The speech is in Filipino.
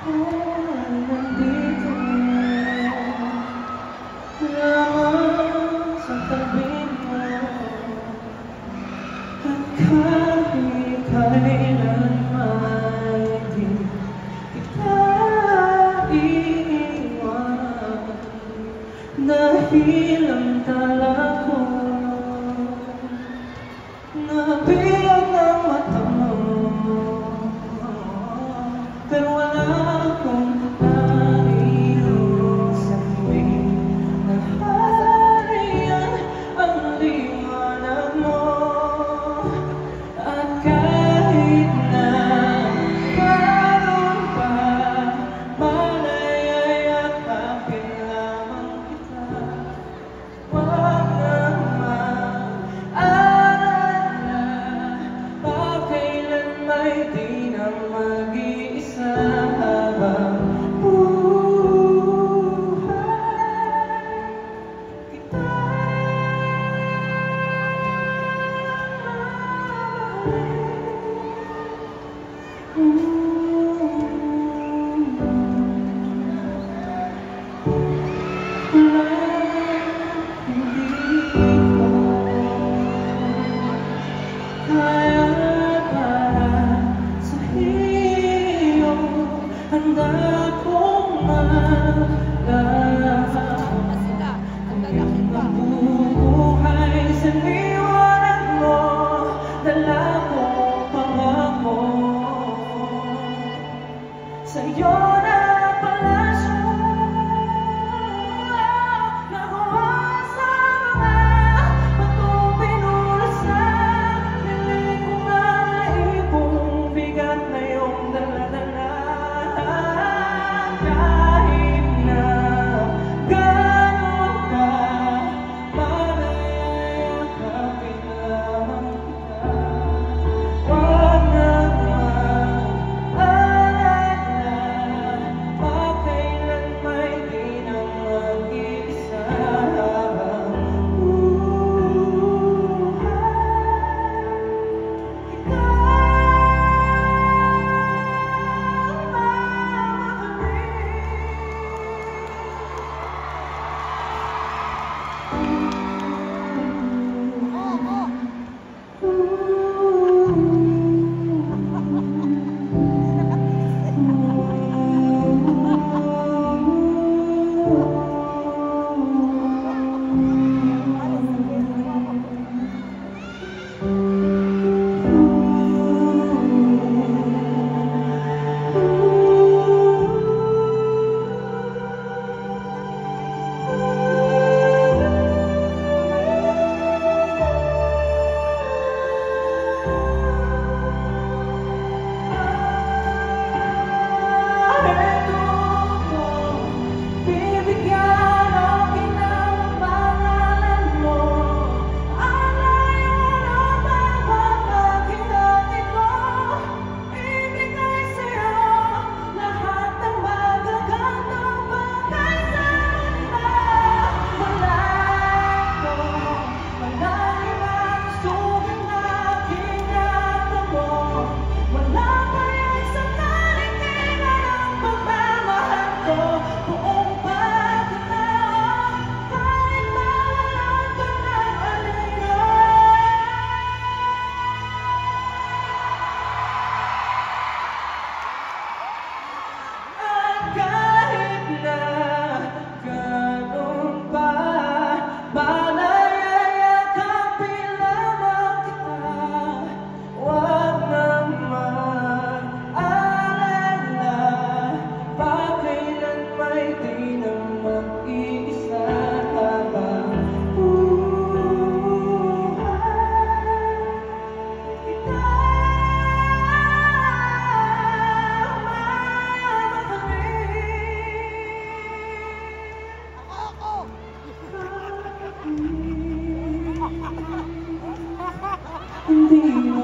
nandito lamang sa tabi mo. At kahit kailanman di kita iiwan, dahil ang tala ko nabiyag ng mata mo. Pero wala akong naiyon sa tuwing naharian ang liwanag mo. At kahit na karoon pa, malayayakapin lamang kita. Huwag nang mag-alala, pagkailan may di na mag-iisa habang buhay kita. Kaya para sa iyo, handa kong maglaban. Kung mabubuhay sa liwanag mo, dala ko pangako. Sa'yo na palasyo nakuha sa mga batong pinulasan. Piling ko nga naipong bigat na iyong dala-dala. Kahit na gano'n ka, malayayakapin lamang kita. Huwag nang mag-alala, pagkailan may di na mag-iisa habang hindi mo